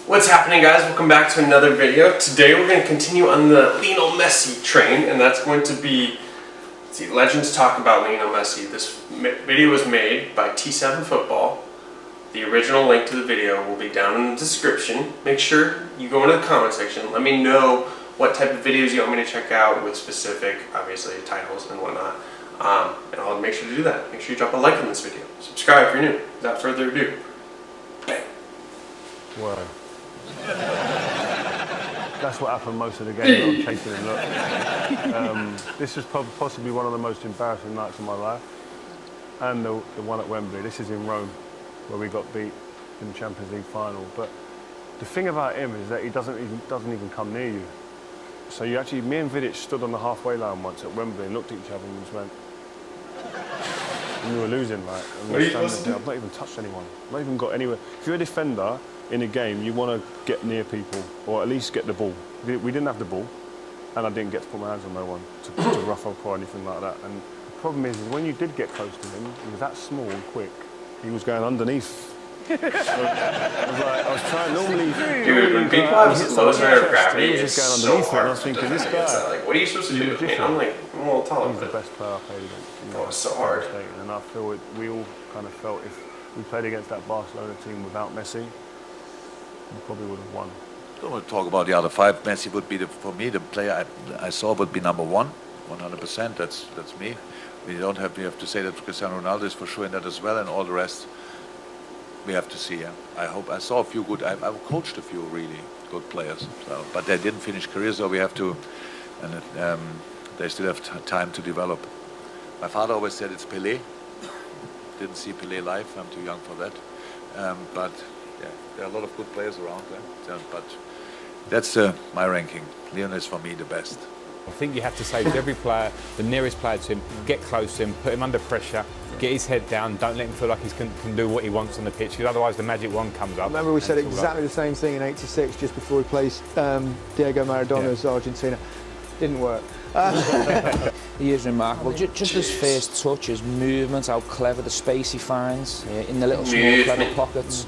What's happening, guys? Welcome back to another video. Today we're going to continue on the Lionel Messi train, and that's going to be, Legends Talk About Lionel Messi. This video was made by T7 Football. The original link to the video will be down in the description. Make sure you go into the comment section. Let me know what type of videos you want me to check out with specific, obviously, titles and whatnot. And I'll make sure to do that. Make sure you drop a like on this video. Subscribe if you're new. Without further ado, bang. Word. That's what happened most of the game. I'm chasing him. Look, this is possibly one of the most embarrassing nights of my life, and the one at Wembley. This is in Rome, where we got beat in the Champions League final. But the thing about him is that he doesn't even come near you. So you actually, me and Vidic stood on the halfway line once at Wembley and looked at each other and just went. And we were losing, like. And what are you supposed to do? I've not even touched anyone. I've not even got anywhere. If you're a defender in a game, you want to get near people, or at least get the ball. We didn't have the ball, and I didn't get to put my hands on no one to rough up or anything like that. And the problem is when you did get close to him, he was that small and quick. He was going underneath. So I was trying normally. Dude, when people have low center of gravity, it's just so going underneath hard. And I was thinking, this guy. Like, what are you supposed to do? I'm like, I'm a little taller. He's the best player I played against. Oh, it's so hard. And I feel we all kind of felt if we played against that Barcelona team without Messi, we probably would have won. I don't want to talk about the other five. Messi would be, for me, the player I saw would be number one, 100%. That's me. We have to say that Cristiano Ronaldo is for sure in that as well, and all the rest we have to see. Yeah. I saw a few good. I've coached a few really good players, so, but they didn't finish careers, so we have to, and they still have time to develop. My father always said it's Pelé. Didn't see Pelé live. I'm too young for that. But yeah, there are a lot of good players around there. But that's my ranking. Lionel is for me the best. I think you have to say to every player, the nearest player to him, get close to him, put him under pressure, get his head down, don't let him feel like he can do what he wants on the pitch, because otherwise the magic wand comes up. Remember we said exactly the same thing in '86, just before we placed Diego Maradona's Argentina. Didn't work. He is remarkable. Just his first touch, his movement, how clever the space he finds in the little small clever pockets.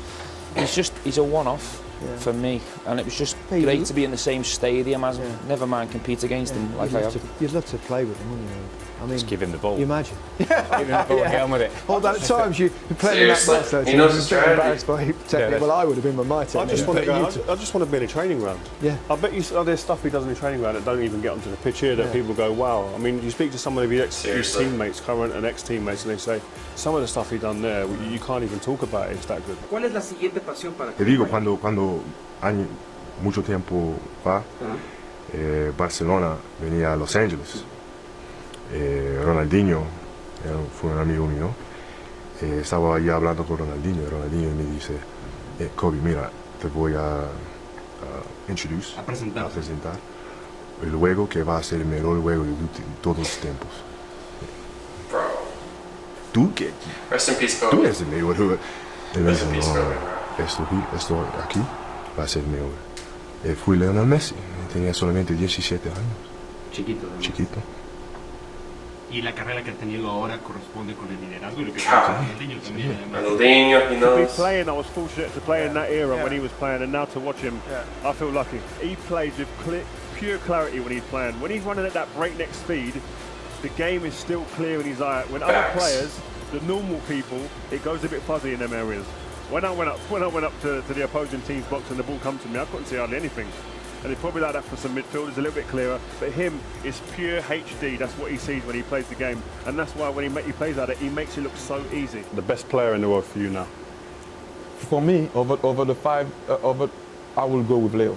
He's a one-off. Yeah. For me, and it was just great to be in the same stadium as him. Never mind compete against him like I have. You'd love to play with him, wouldn't you? I mean, just give him the ball. You imagine. Give him the ball and get on with it. All that times you played in that match, he knows the strategy. Embarrassed by technique. Well, I would have been with my technique. I just want to be in a training ground. Yeah. I bet you there's stuff he does in the training ground that don't even get onto the pitch here that people go, wow. I mean, you speak to some of his teammates, current and ex-teammates, and they say some of the stuff he done there, you can't even talk about it. It's that good. ¿Cuál es la siguiente pasión para Te digo, cuando mucho tiempo fa, Barcelona venía a Los Angeles. Ronaldinho fue un amigo mío. Estaba allá hablando con Ronaldinho y Ronaldinho me dice, Kobe, mira, te voy a presentar el juego que va a ser el mejor juego de todos los tiempos. Bro. ¿Tú qué? Rest in peace, Kobe. Tú eres el mejor jugador. Rest in peace, Kobe. Esto aquí va a ser el mejor. Fui Lionel Messi, tenía solamente 17 años. Chiquito. Chiquito. Y la carrera que ha tenido ahora corresponde con el liderazgo y lo que Ronaldinho también. Ronaldinho, he knows. To be playing, I was fortunate to play in that era when he was playing, and now to watch him, I feel lucky. He plays with pure clarity when he's playing. When he's running at that breakneck speed, the game is still clear in his eye. When other players, the normal people, it goes a bit fuzzy in them areas. When I went up to the opposing team's box and the ball comes to me, I couldn't see hardly anything. And it's probably like that for some midfielders, a little bit clearer. But him, it's pure HD. That's what he sees when he plays the game. And that's why when he plays like it, he makes it look so easy. The best player in the world for you now? For me, over the five, I will go with Leo.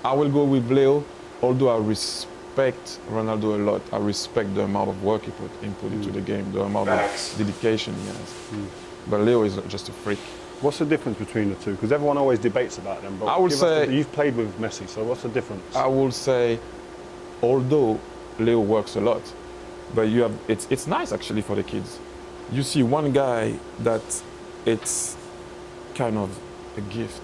I will go with Leo, although I respect Ronaldo a lot. I respect the amount of work he put into the game, the amount of dedication he has. But Leo is just a freak. What's the difference between the two? Because everyone always debates about them. But I would say you've played with Messi, so what's the difference? I will say, although Leo works a lot, but it's nice actually for the kids. You see one guy that it's kind of a gift.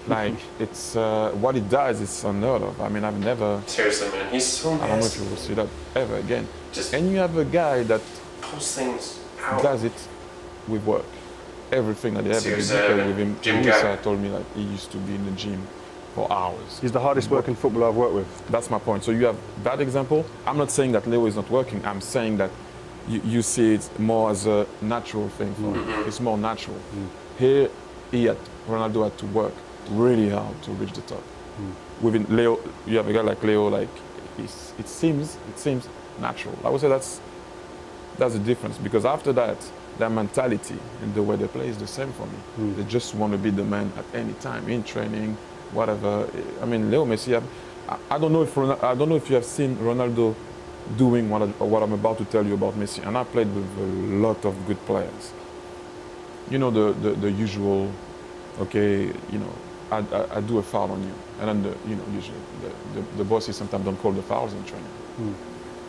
Like it's what he does is unheard of. I mean, I've never. Seriously, man, he's so nasty. I don't know if you will see that ever again. And you have a guy that posts things out. Does it with work. everything that they ever did because with him. Musa told me like he used to be in the gym for hours. He's the hardest working footballer I've worked with. That's my point. So you have that example. I'm not saying that Leo is not working. I'm saying that you see it more as a natural thing for him. It's more natural. Here, Ronaldo had to work really hard to reach the top. Within Leo, you have a guy like Leo, like it seems natural. I would say that's the difference, because after that, their mentality and the way they play is the same for me. They just want to be the man at any time in training, whatever. I mean, Leo Messi. I don't know if you have seen Ronaldo doing what I'm about to tell you about Messi. And I played with a lot of good players. You know the usual. Okay, you know, I do a foul on you, and then usually the bosses sometimes don't call the fouls in training.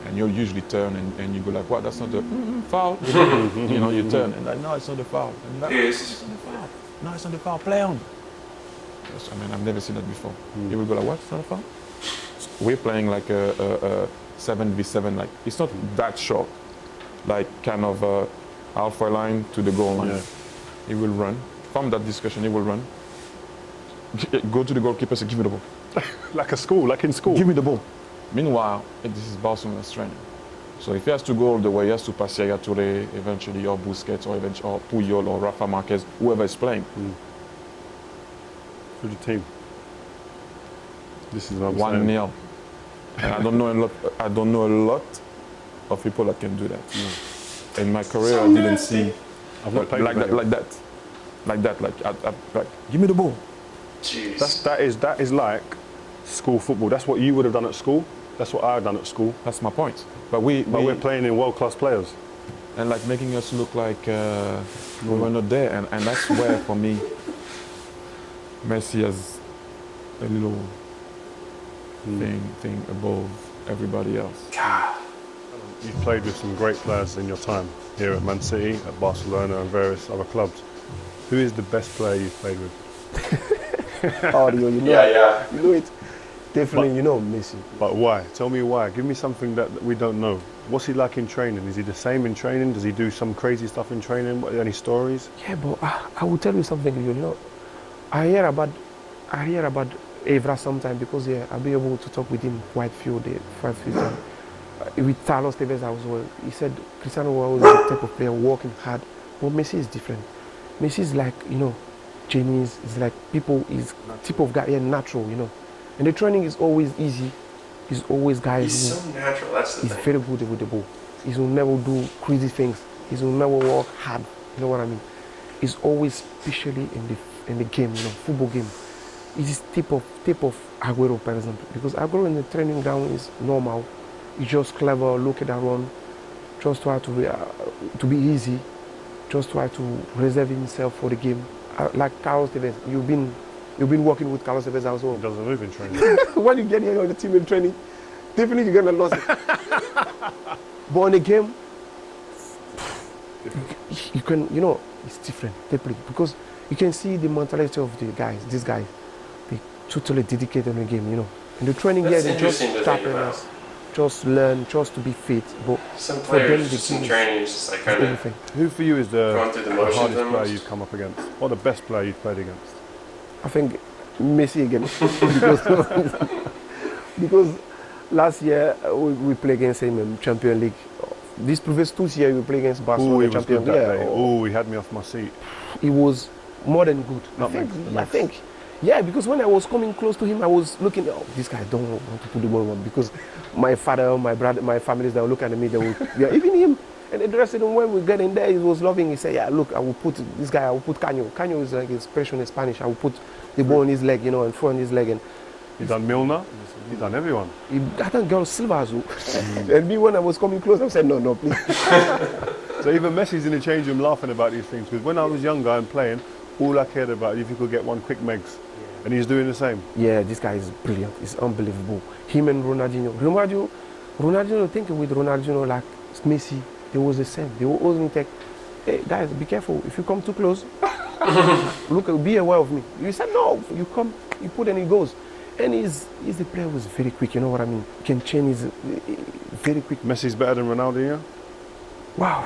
And you'll usually turn and you go like, what? That's not the foul. You know, you turn and like, no, it's not the foul. And like, it's not the foul. No, it's not the foul. Play on. Yes, I mean, I've never seen that before. You will go like, what? It's not a foul. So we're playing like a 7v7. Like it's not that short. Like kind of halfway line to the goal line. Yeah. He will run. From that discussion, he will run. Go to the goalkeeper, say, give me the ball. Like in school. Give me the ball. Meanwhile, this is Barcelona's training. So if he has to go all the way, he has to pass Yaya Touré eventually, or Busquets, or Puyol, or Rafa Marquez, whoever is playing. Who's your team? This is 1-0. And I don't know a lot of people that can do that. In my career, I didn't see like that. Give me the ball. Jeez. That is like school football. That's what you would have done at school. That's what I've done at school. That's my point. But we're playing in world-class players. And like making us look like we were not there. And that's where, for me, Messi has a little thing above everybody else. God. You've played with some great players in your time here at Man City, at Barcelona and various other clubs. Who is the best player you've played with? You know, Yeah. you know it. Definitely, you know Messi. But why? Tell me why. Give me something that we don't know. What's he like in training? Is he the same in training? Does he do some crazy stuff in training? Any stories? Yeah, but I will tell you something. You know, I hear about Evra sometimes because I'll be able to talk with him quite few times. With Carlos Tevez as well. He said Cristiano was the type of player working hard, but Messi is different. Messi is like, you know, genius. It's like is type of guy, natural, you know. And the training is always easy. He's always guys. He's so natural. That's the thing. He's very good with the ball. He will never do crazy things. He will never work hard. You know what I mean? He's always, especially in the game, you know, football game. He's type of Aguero, for example, because Aguero in the training ground is normal. He's just clever, look at that run, just try to be easy, just try to reserve himself for the game. Like Carlos Tevez, you've been working with Carlos Tevez as well. He doesn't move in training. When you get here on the team in training, definitely you're gonna lose it. But in the game, you can, you know, it's different, definitely, because you can see the mentality of these guys. They totally dedicated on the game, you know. In the training, That's they just tapping us. Just learn, just to be fit. But some players, just in training, it's just like kind of. Who for you is the hardest player almost you've come up against, or the best player you've played against? I think Messi again, because last year we played against him in Champions League. These previous 2 years we played against Barcelona in Champions League. Oh, he had me off my seat. He was more than good. I think. Yeah, because when I was coming close to him, I was looking, this guy don't want to put the ball on, because my father, my brother, my families, they were looking at me, even him. And the dressing room, when we get in there, he was loving. He said, yeah, look, I will put this guy, I will put Caño. Caño is like expression in Spanish. I will put the ball on his leg, you know, and throw on his leg. And he done Milner, he done everyone. I done girl Silva as well. And me, when I was coming close, I said, no, please. So even Messi's in the change room laughing about these things, because when I was younger and playing, all I cared about is if you could get one quick Megs. And he's doing the same. Yeah, this guy is brilliant. It's unbelievable. Him and Ronaldinho, thinking with Ronaldinho like Messi, they was the same. They will always take, hey guys, be careful. If you come too close, look, be aware of me. You said no. You come, you put, and he goes. And he's the player who's very quick. You know what I mean? He can change his very quick. Messi's better than Ronaldinho. Wow,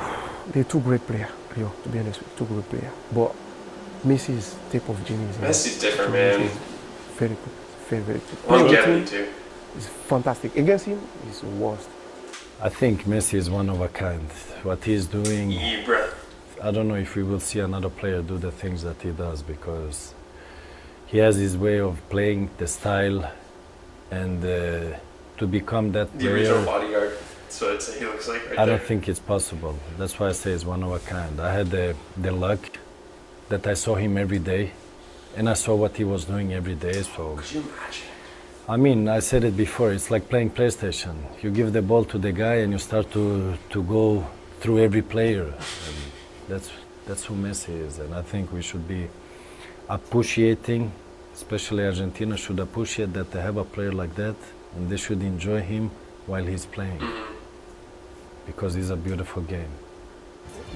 they're two great players. Yo, to be honest, too good a player. But Messi is type of genius. Messi's different, man. Very good, very good. Longevity too. It's fantastic. Against him, he's the worst. I think Messi is one of a kind. What he's doing, I don't know if we will see another player do the things that he does, because he has his way of playing, the style, and to become that the player. original bodyguard. So he looks like right I there. don't think it's possible. That's why I say it's one of a kind. I had the luck that I saw him every day, and I saw what he was doing every day. So, could you imagine? I mean, I said it before. It's like playing PlayStation. You give the ball to the guy, and you start to go through every player. And that's who Messi is, and I think we should be appreciating, especially Argentina should appreciate that they have a player like that, and they should enjoy him while he's playing, because it's a beautiful game.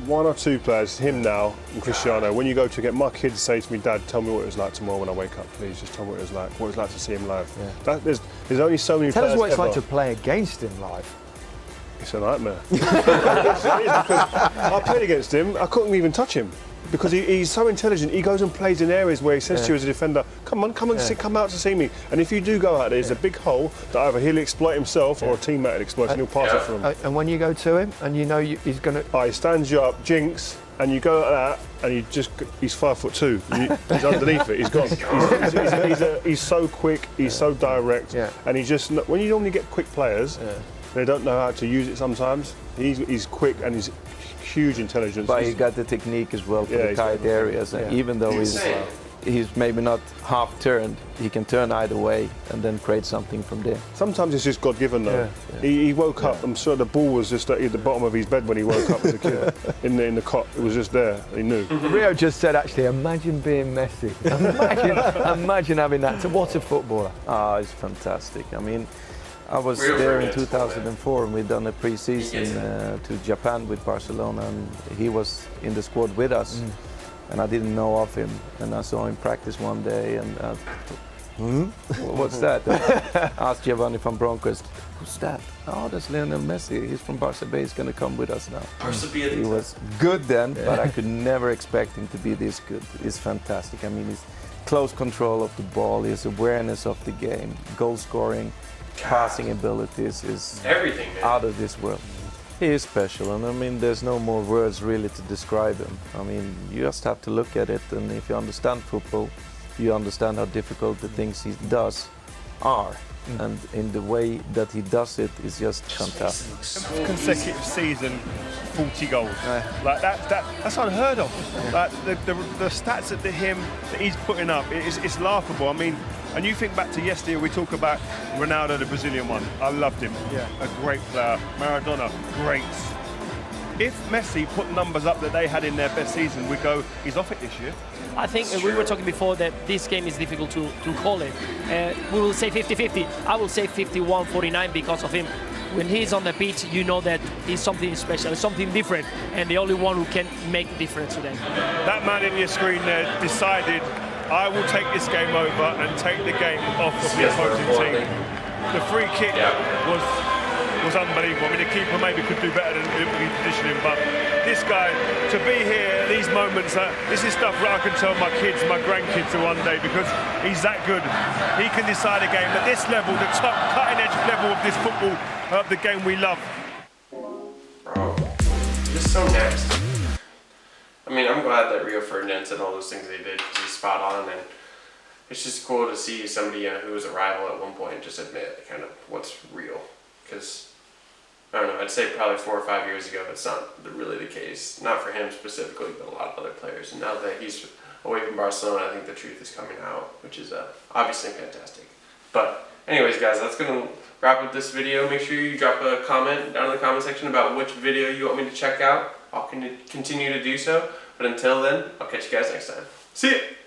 One or two players, him now and Cristiano, when you go to get my kids say to me, Dad, tell me what it was like tomorrow when I wake up, please. Just tell me what it was like to see him live. Yeah. There's only so many Tell players us what it's ever. like to play against him live. It's a nightmare. I played against him, I couldn't even touch him. Because he's so intelligent, he goes and plays in areas where he says to you as a defender, come on, come out to see me. And if you do go out, there's a big hole that either he'll exploit himself or a teammate will exploit, and he'll pass it for him. And when you go to him and you know he's going to... He stands you up, jinx, and you go like that, and he's 5'2". He's underneath it, he's gone. He's so quick, he's so direct, and he just, when you normally get quick players, they don't know how to use it sometimes. He's quick and he's huge intelligence. But he got the technique as well for the tight areas, and even though he's maybe not half turned, he can turn either way and then create something from there. Sometimes it's just God-given though. He woke up, I'm sure the ball was just at the bottom of his bed when he woke up as a kid. in the cot, it was just there, he knew. Rio just said, actually, imagine being Messi. Imagine having that. So what a footballer. It's fantastic. I mean, I was there in 2004 and we'd done a pre-season to Japan with Barcelona, and he was in the squad with us, and I didn't know of him, and I saw him practice one day, and what's that? I asked Giovanni van Bronckhorst, who's that? Oh, that's Lionel Messi. He's from Barca B. He's going to come with us now. He was good then, but I could never expect him to be this good. He's fantastic. I mean, his close control of the ball, his awareness of the game, goal scoring, passing abilities is everything, man. Out of this world. He is special, and I mean, there's no more words really to describe him. I mean, you just have to look at it, and if you understand football, you understand how difficult the things he does are. And in the way that he does it is just fantastic. Consecutive season, 40 goals. Like that's unheard of. Like the stats that he's putting up, it's laughable. I mean, and you think back to yesterday, we talk about Ronaldo, the Brazilian one. I loved him. A great player. Maradona, great. If Messi put numbers up that they had in their best season, we'd go, he's off it this year. I think we were talking before that this game is difficult to call it. We will say 50-50. I will say 51-49 because of him. When he's on the pitch, you know that he's something special, something different, and the only one who can make the difference today. That man in your screen there decided, I will take this game over and take the game off of the opposing team. The free kick was unbelievable. I mean, the keeper maybe could do better than positioning, but this guy, to be here, these moments, this is stuff that I can tell my kids, my grandkids one day, because he's that good. He can decide a game at this level, the top cutting-edge level of this football, the game we love. Bro, just so nasty. I mean, I'm glad that Rio Ferdinand said all those things they did, because he's spot on, and it's just cool to see somebody who was a rival at one point just admit kind of what's real. Because, I don't know, I'd say probably 4 or 5 years ago it's not really the case. Not for him specifically, but a lot of other players. And now that he's away from Barcelona, I think the truth is coming out, which is obviously fantastic. But anyways, guys, that's going to wrap up this video. Make sure you drop a comment down in the comment section about which video you want me to check out. I'll continue to do so. But until then, I'll catch you guys next time. See ya!